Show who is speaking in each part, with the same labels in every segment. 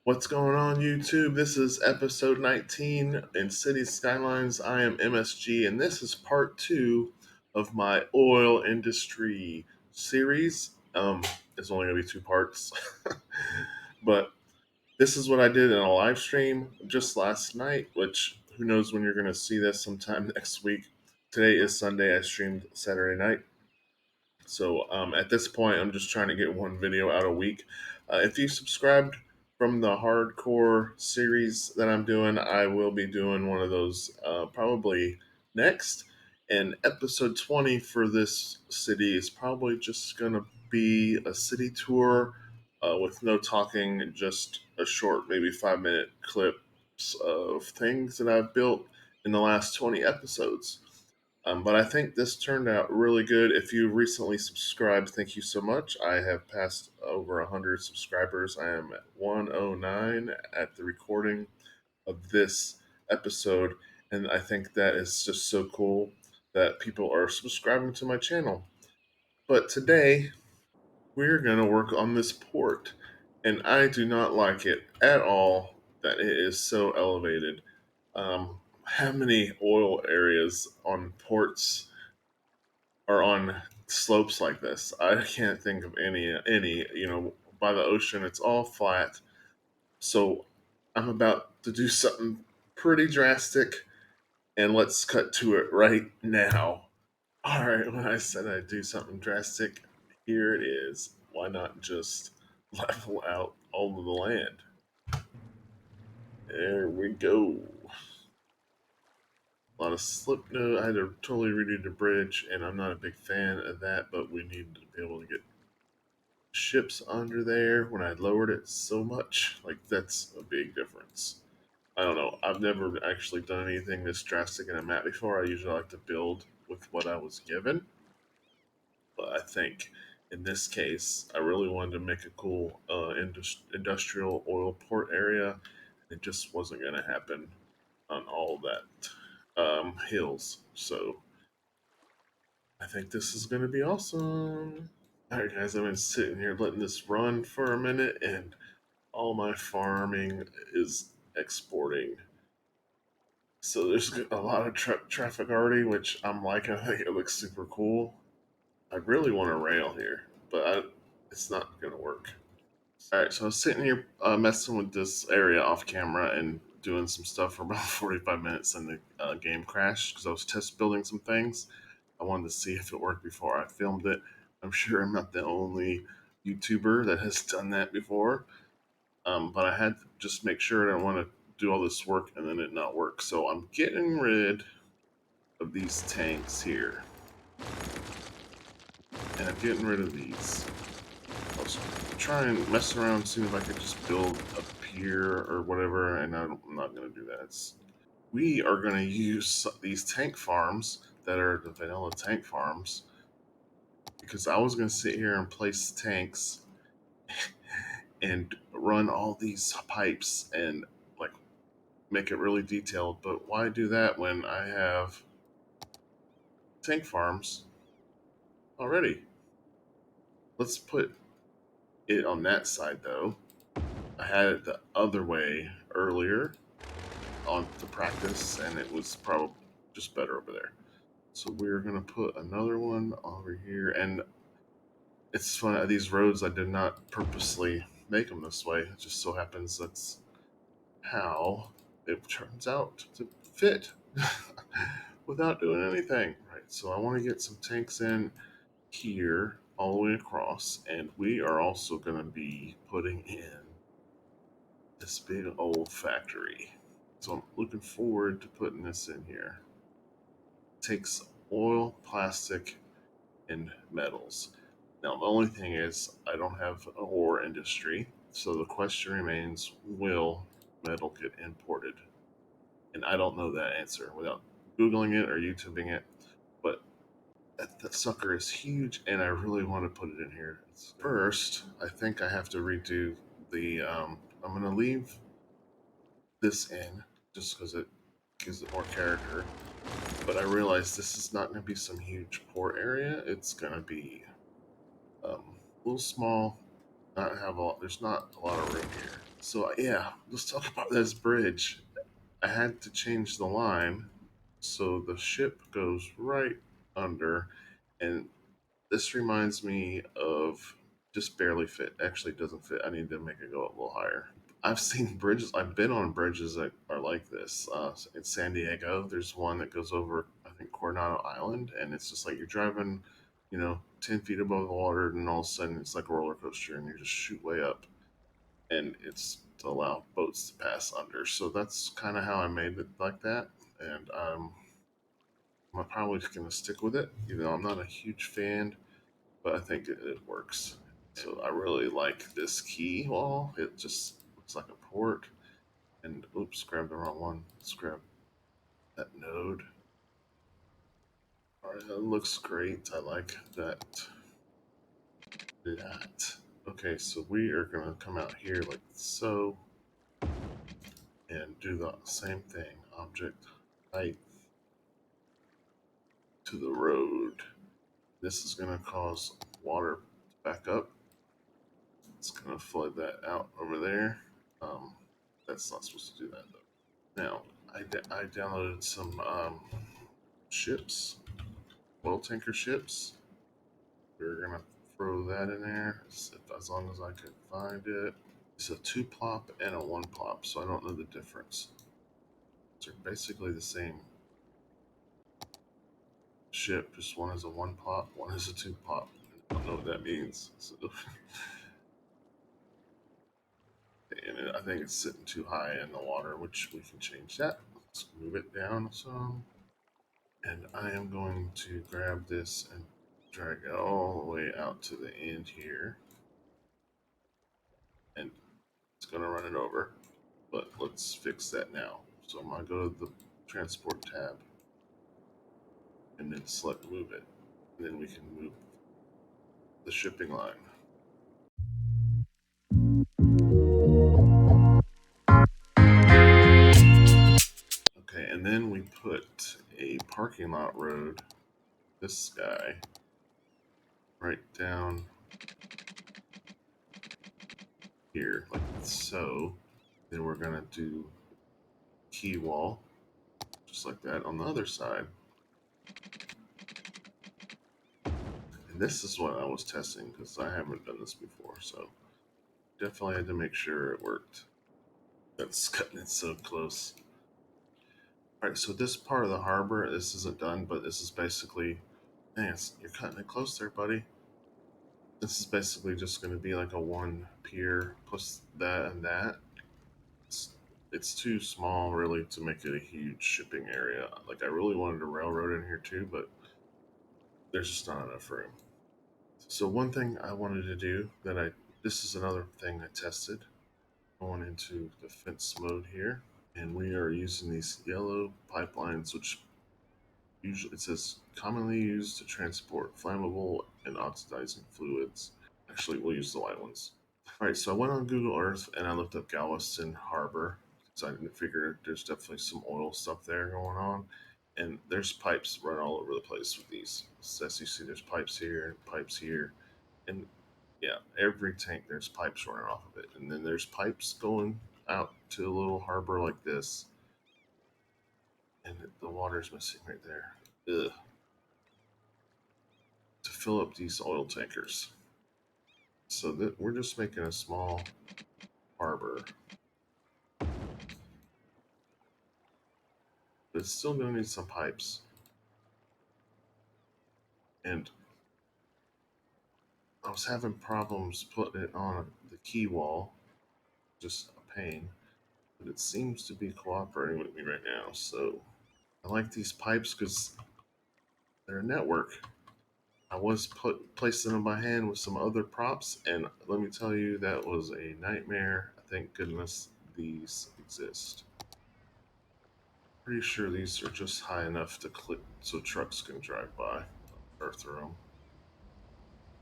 Speaker 1: What's going on, YouTube? This is episode 19 in City Skylines. I am MSG, and this is part two of my oil industry series. It's only going to be two parts, but this is what I did in a live stream just last night, which who knows when you're going to see this sometime next week. Today is Sunday. I streamed Saturday night. So at this point, I'm just trying to get one video out a week. If you subscribed from the hardcore series that I'm doing, I will be doing one of those probably next. And episode 20 for this city is probably just going to be a city tour with no talking, just a short, maybe 5-minute clips of things that I've built in the last 20 episodes. But I think this turned out really good. If you recently subscribed, thank you so much. I have passed over 100 subscribers. I am at 109 at the recording of this episode. And I think that is just so cool that people are subscribing to my channel. But today, we're going to work on this port. And I do not like it at all that it is so elevated. How many oil areas on ports are on slopes like this? I can't think of any. By the ocean, it's all flat. So I'm about to do something pretty drastic, and let's cut to it right now. All right, when I said I'd do something drastic, here it is. Why not just level out all of the land? There we go. A lot of slip note. I had to totally redo the bridge, and I'm not a big fan of that, but we need to be able to get ships under there when I lowered it so much. Like, that's a big difference. I don't know. I've never actually done anything this drastic in a map before. I usually like to build with what I was given. But I think in this case, I really wanted to make a cool industrial oil port area. It just wasn't going to happen on all that hills. So I think this is going to be awesome. Alright, guys, I've been sitting here letting this run for a minute, and all my farming is exporting. So there's a lot of traffic already, which I'm liking. I think it looks super cool. I really want a rail here, but it's not going to work. Alright, so I was sitting here messing with this area off camera and doing some stuff for about 45 minutes, and the game crashed because I was test building some things. I wanted to see if it worked before I filmed it. I'm sure I'm not the only YouTuber that has done that before, but I had to just make sure I don't want to do all this work and then it not work. So I'm getting rid of these tanks here, and I'm getting rid of these. I was trying to mess around, seeing if I could just build a pier or whatever, and I'm not going to do that. We are going to use these tank farms that are the vanilla tank farms, because I was going to sit here and place tanks and run all these pipes and like make it really detailed. But why do that when I have tank farms already? Let's put it on that side though. I had it the other way earlier on to practice, and it was probably just better over there. So we're gonna put another one over here, and it's fun. These roads, I did not purposely make them this way. It just so happens that's how it turns out to fit without doing anything. Right, so I want to get some tanks in here all the way across, and we are also going to be putting in this big old factory. So I'm looking forward to putting this in here. It takes oil, plastic, and metals. Now, the only thing is, I don't have an ore industry, so the question remains, will metal get imported? And I don't know that answer without Googling it or YouTubing it, but that sucker is huge, and I really want to put it in here. First, I think I have to redo the, I'm going to leave this in just because it gives it more character, but I realize this is not going to be some huge port area. It's going to be a little small, not have a lot, there's not a lot of room here. So yeah, let's talk about this bridge. I had to change the line so the ship goes right under, and this reminds me of just barely fit. Actually, it doesn't fit. I need to make it go a little higher. I've seen bridges. I've been on bridges that are like this. In San Diego, there's one that goes over, I think, Coronado Island, and it's just like you're driving, 10 feet above the water, and all of a sudden it's like a roller coaster, and you just shoot way up, and it's to allow boats to pass under. So that's kind of how I made it like that, and I'm probably just gonna stick with it. I'm not a huge fan, but I think it works. So I really like this key wall. It just looks like a port. And oops, grab the wrong one. Let's grab that node. All right, that looks great. I like that. That. Okay, so we are gonna come out here like so and do the same thing. Object height to the road. This is gonna cause water to back up. It's gonna flood that out over there. Um, that's not supposed to do that though. Now, I downloaded some ships, oil tanker ships. We're gonna throw that in there as long as I can find it. It's a two plop and a one plop, so I don't know the difference. They're basically the same ship, just one is a one plop, one is a two plop. I don't know what that means. So, and I think it's sitting too high in the water, which we can change that. Let's move it down some. And I am going to grab this and drag it all the way out to the end here. And it's going to run it over. But let's fix that now. So I'm going to go to the transport tab and then select move it. And then we can move the shipping line. Okay, and then we put a parking lot road, this guy, right down here, like so. Then we're going to do key wall, just like that on the other side. And this is what I was testing because I haven't done this before, so definitely had to make sure it worked. That's cutting it so close. All right, so this part of the harbor, this isn't done, but this is basically, man, you're cutting it close there, buddy. This is basically just going to be like a one pier plus that and that. It's too small, really, to make it a huge shipping area. Like, I really wanted a railroad in here too, but there's just not enough room. So one thing I wanted to do this is another thing I tested going into the fence mode here, and we are using these yellow pipelines, which usually it says commonly used to transport flammable and oxidizing fluids. Actually, we'll use the white ones. All right, so I went on Google Earth and I looked up Galveston Harbor because I didn't figure there's definitely some oil stuff there going on. And there's pipes run all over the place with these. So as you see, there's pipes here, pipes here, and yeah, every tank there's pipes running off of it, and then there's pipes going out to a little harbor like this, and the water's missing right there. Ugh. To fill up these oil tankers, so that we're just making a small harbor, but it's still going to need some pipes. And I was having problems putting it on the key wall, just a pain, but it seems to be cooperating with me right now. So I like these pipes because they're a network. I was placing them by hand with some other props, and let me tell you, that was a nightmare. Thank goodness these exist. Pretty sure these are just high enough to clip so trucks can drive by or through them.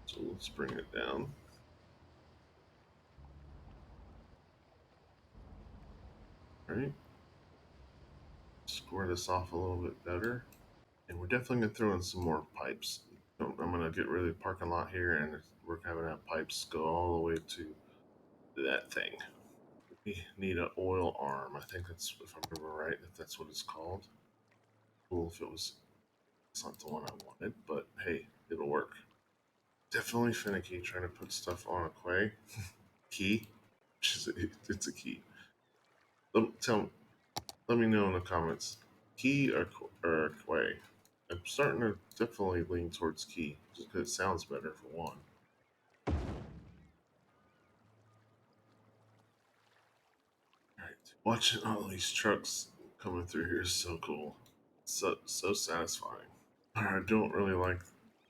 Speaker 1: So let's bring it down. All right, square this off a little bit better. And we're definitely going to throw in some more pipes. I'm going to get rid of the parking lot here, and we're going to have pipes go all the way to that thing. We need an oil arm. I think that's, if I remember right, if that's what it's called. Cool if it was. It's not the one I wanted, but hey, it'll work. Definitely finicky trying to put stuff on a quay. Key, which is it's a key. Tell Let me know in the comments. Key or quay? I'm starting to definitely lean towards key, just because it sounds better for one. Alright. Watching all these trucks coming through here is so cool. So satisfying. I don't really like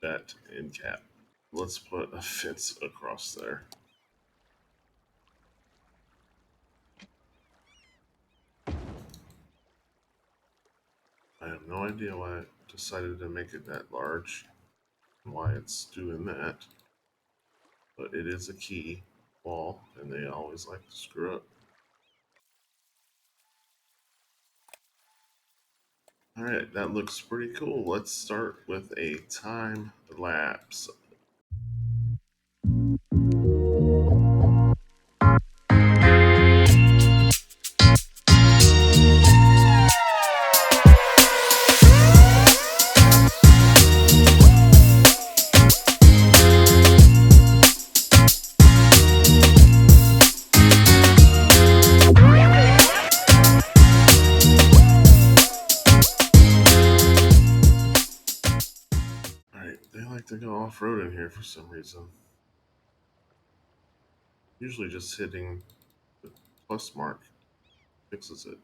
Speaker 1: that end cap. Let's put a fence across there. I have no idea why I decided to make it that large and why it's doing that. But it is a key wall, and they always like to screw up. Alright, that looks pretty cool. Let's start with a time lapse. Alright, they like to go off-road in here for some reason. Usually just hitting the plus mark fixes it.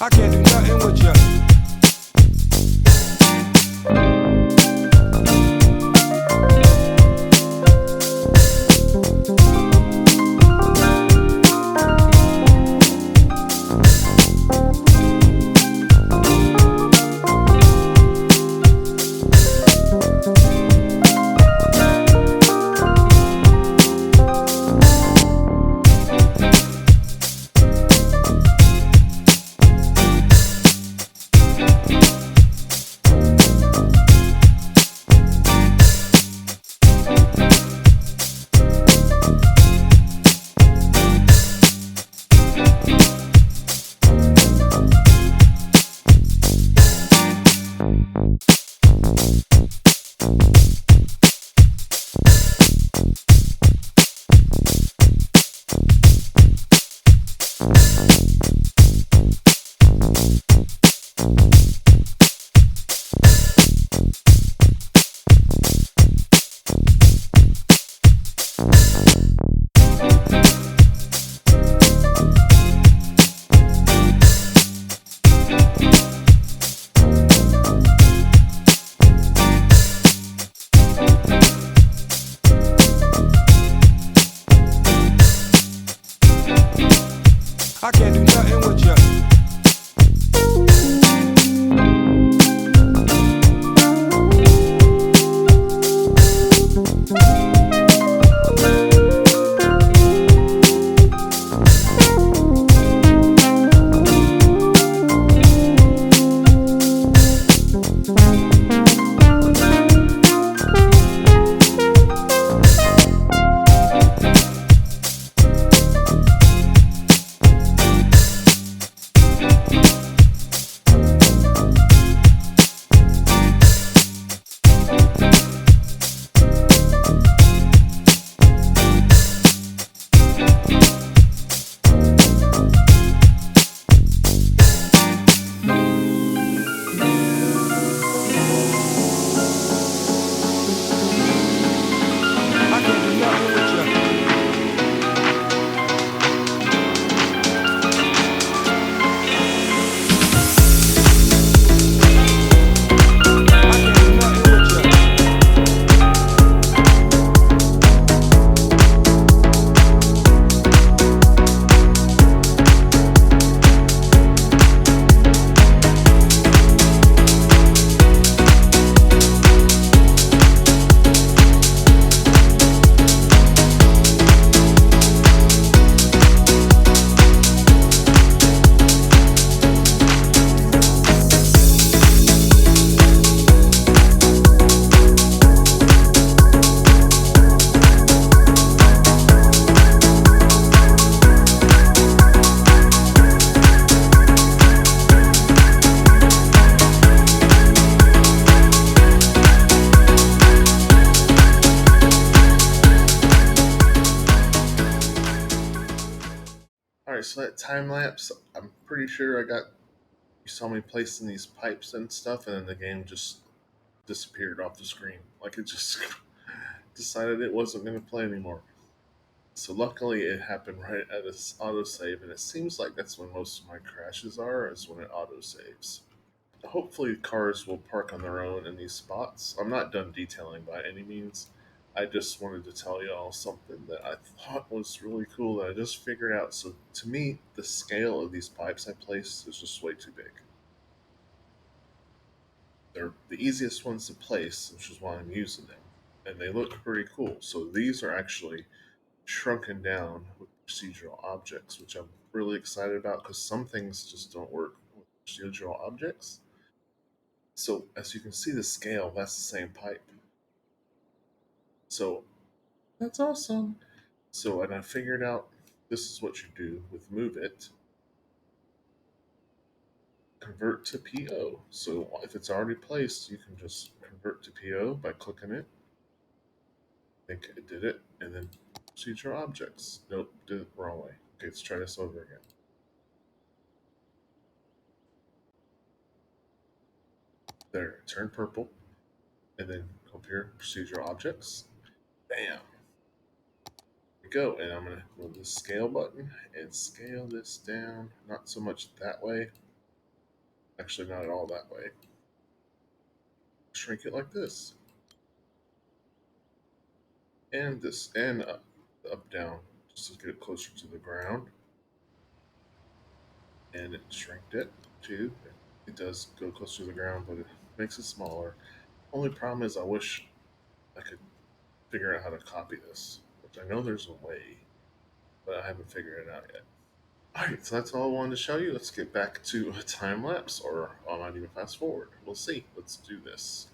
Speaker 2: I can't do nothing with you. I can't do nothing with you. I can't do nothing with you. I can't do nothing with you.
Speaker 1: All right, so that time lapse, I'm pretty sure I got. You saw me placing these pipes and stuff, and then the game just disappeared off the screen. Like it just decided it wasn't going to play anymore. So luckily, it happened right at its autosave, and it seems like that's when most of my crashes are, is when it autosaves. Hopefully, cars will park on their own in these spots. I'm not done detailing by any means. I just wanted to tell y'all something that I thought was really cool that I just figured out. So, to me, the scale of these pipes I placed is just way too big. They're the easiest ones to place, which is why I'm using them. And they look pretty cool. So, these are actually shrunken down with procedural objects, which I'm really excited about because some things just don't work with procedural objects. So as you can see the scale, that's the same pipe. So that's awesome. So and I figured out this is what you do with Move It. Convert to PO. So if it's already placed, you can just convert to PO by clicking it. I think it did it. And then procedural objects. Nope, did it the wrong way. Okay, let's try this over again. There, turn purple. And then compare procedural objects. Bam. We go. And I'm going to move the scale button and scale this down. Not so much that way. Actually, not at all that way. Shrink it like this, and this, and up, down, just to get it closer to the ground. And it shrinked it too. It does go closer to the ground, but it makes it smaller. Only problem is, I wish I could figure out how to copy this, which I know there's a way, but I haven't figured it out yet. All right, so that's all I wanted to show you. Let's get back to a time lapse, or I might even fast forward. We'll see. Let's do this.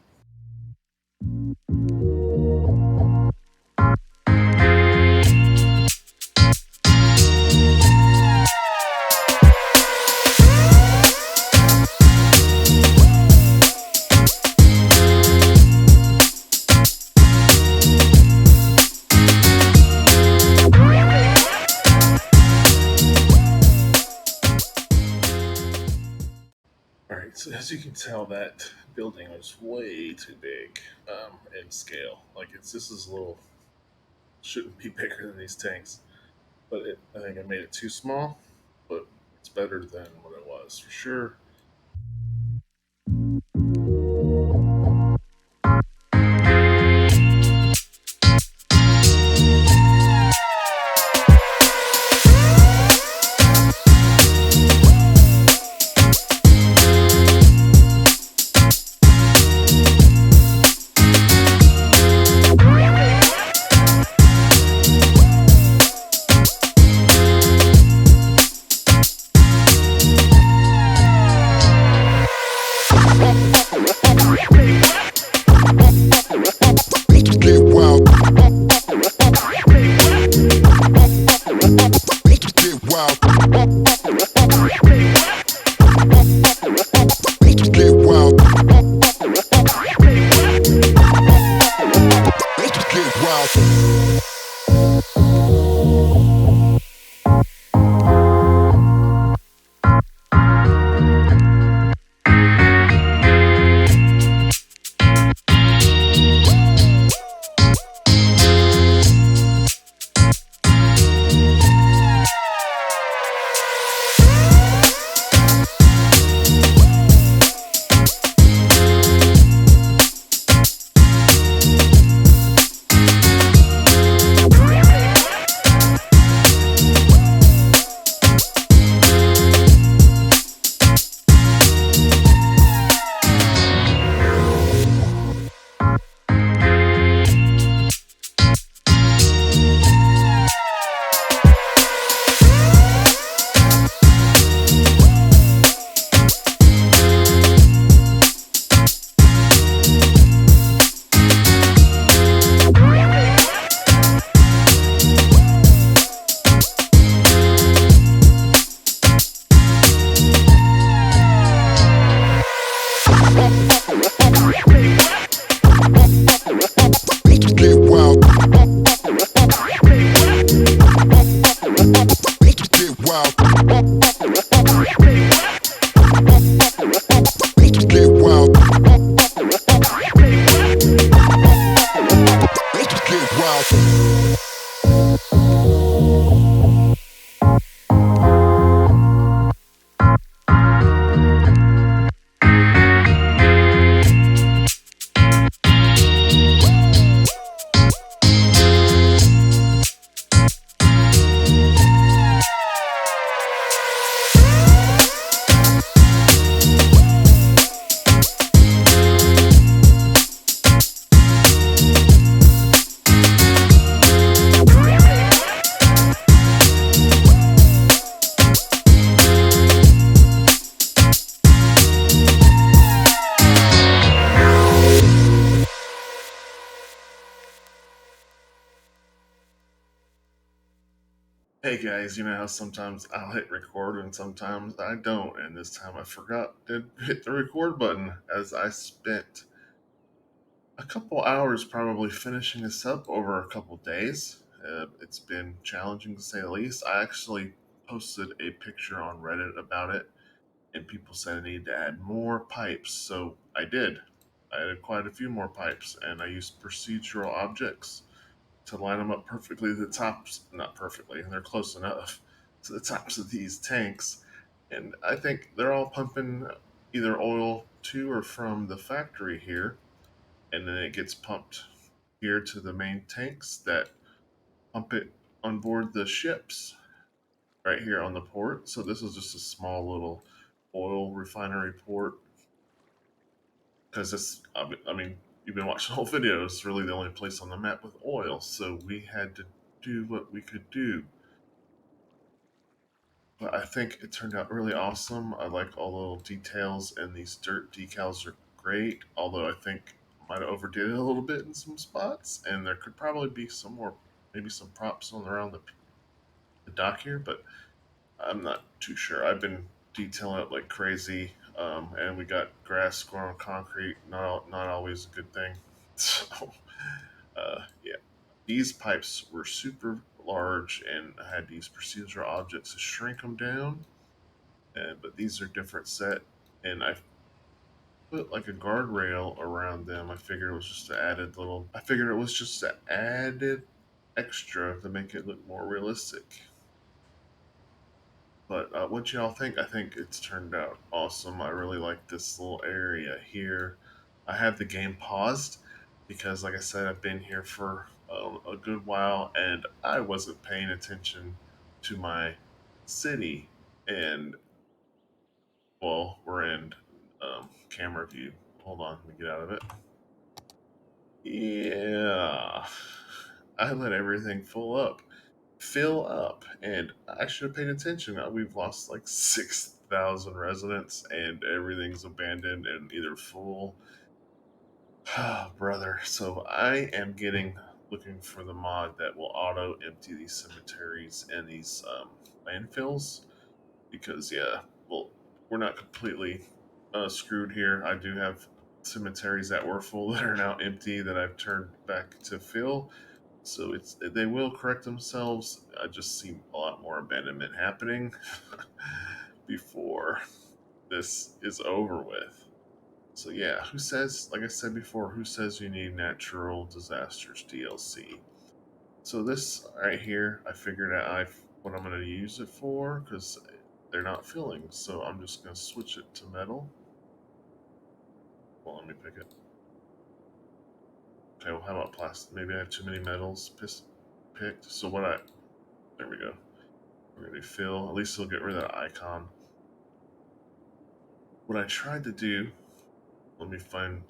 Speaker 1: All right, so as you can tell, that building was way too big in scale. Like it's this is a little shouldn't be bigger than these tanks, but I think I made it too small. But it's better than what it was for sure.
Speaker 2: Get wild. Get wild. Get wild. Get wild. Get wild. Get wild. Get wild. Get wild.
Speaker 1: Hey guys, you know how sometimes I'll hit record and sometimes I don't, and this time I forgot to hit the record button as I spent a couple hours probably finishing this up over a couple days. It's been challenging to say the least. I actually posted a picture on Reddit about it, and people said I need to add more pipes, so I did. I added quite a few more pipes, and I used procedural objects to line them up perfectly to the tops, not perfectly, they're close enough to the tops of these tanks. And I think they're all pumping either oil to or from the factory here, and then it gets pumped here to the main tanks that pump it on board the ships right here on the port. So this is just a small little oil refinery port because it's, I mean, you've been watching the whole video. It's really the only place on the map with oil. So we had to do what we could do. But I think it turned out really awesome. I like all the little details, and these dirt decals are great. Although I think I might have overdid it a little bit in some spots, and there could probably be some more, maybe some props on around the dock here, but I'm not too sure. I've been detailing it like crazy, and we got grass growing on concrete. Not always a good thing. So, yeah, these pipes were super large, and I had to use procedural objects to shrink them down. And but these are different set, and I put like a guardrail around them. I figured it was just an added little. I figured it was just an added extra to make it look more realistic. But what y'all think? I think it's turned out awesome. I really like this little area here. I have the game paused because, like I said, I've been here for a good while and I wasn't paying attention to my city. And, well, we're in camera view. Hold on, let me get out of it. Yeah. I let everything fill up, and I should have paid attention. We've lost like 6,000 residents, and everything's abandoned and either full. Brother, so I am looking for the mod that will auto empty these cemeteries and these landfills because yeah, well, we're not completely screwed here. I do have cemeteries that were full that are now empty that I've turned back to fill, so they will correct themselves. I just see a lot more abandonment happening before this is over with. So yeah, who says, like I said before, who says you need natural disasters DLC? So this right here, I figured out what I'm going to use it for because they're not filling. So I'm just going to switch it to metal. Well, let me pick it. Okay, well, how about plastic? Maybe I have too many metals picked. So there we go. We're going to fill. At least it'll get rid of that icon. What I tried to do, let me find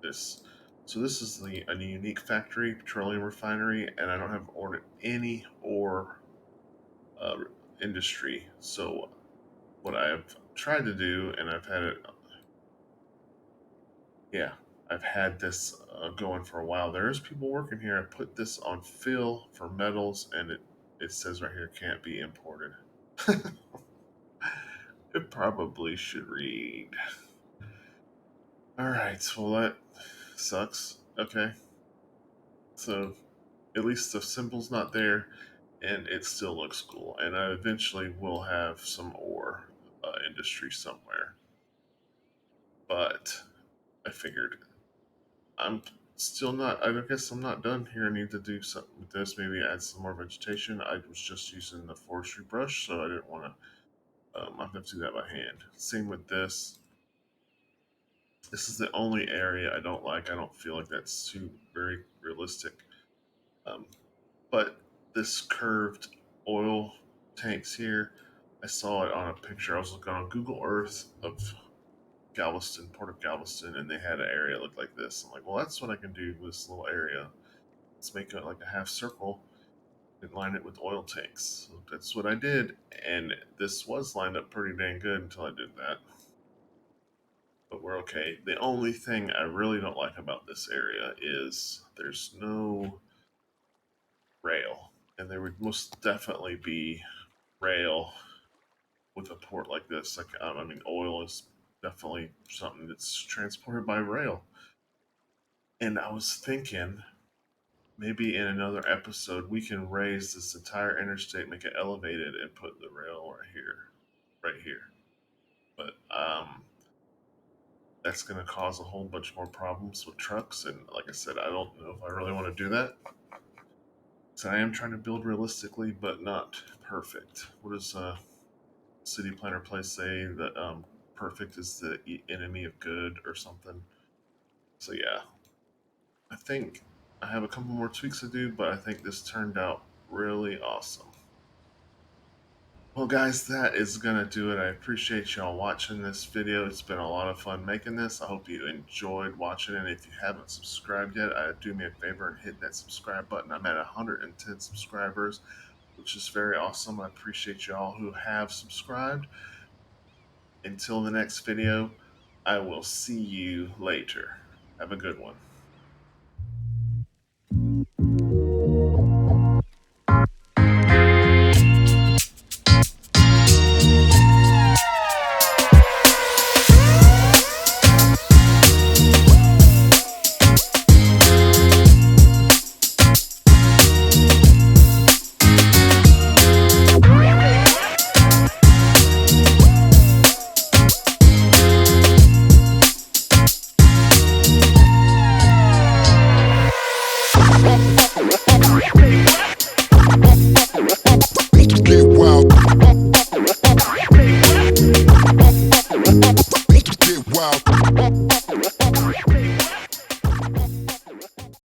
Speaker 1: this. So this is a unique factory, petroleum refinery, and I don't have any ore uh, industry. So what I've tried to do, and I've had it, yeah, I've had this going for a while. There's people working here. I put this on fill for metals, and it says right here can't be imported. It probably should read. All right, well that sucks. Okay, so at least the symbol's not there, and it still looks cool. And I eventually will have some ore industry somewhere. But I figured I'm still not. I guess I'm not done here. I need to do something with this. Maybe add some more vegetation. I was just using the forestry brush, so I didn't want to. I have to do that by hand. Same with this. This is the only area I don't like. I don't feel like that's too very realistic. Um, but this curved oil tanks here, I saw it on a picture. I was looking on Google Earth of Galveston, Port of Galveston, and they had an area look like this. I'm like, well, that's what I can do with this little area. Let's make it like a half circle and line it with oil tanks. So that's what I did, and this was lined up pretty dang good until I did that. But we're okay. The only thing I really don't like about this area is there's no rail, and there would most definitely be rail with a port like this. Like, I mean, oil is definitely something that's transported by rail. And I was thinking maybe in another episode we can raise this entire interstate, make it elevated, and put the rail right here. But that's going to cause a whole bunch more problems with trucks. And like I said, I don't know if I really want to do that. So I am trying to build realistically, but not perfect. What does City Planner Place say that perfect is the enemy of good or something. So yeah, I think I have a couple more tweaks to do, but I think this turned out really awesome. Well, guys, that is going to do it. I appreciate y'all watching this video. It's been a lot of fun making this. I hope you enjoyed watching it. If you haven't subscribed yet, do me a favor and hit that subscribe button. I'm at 110 subscribers, which is very awesome. I appreciate y'all who have subscribed. Until the next video, I will see you later. Have a good one.
Speaker 2: Get wild. Get wild.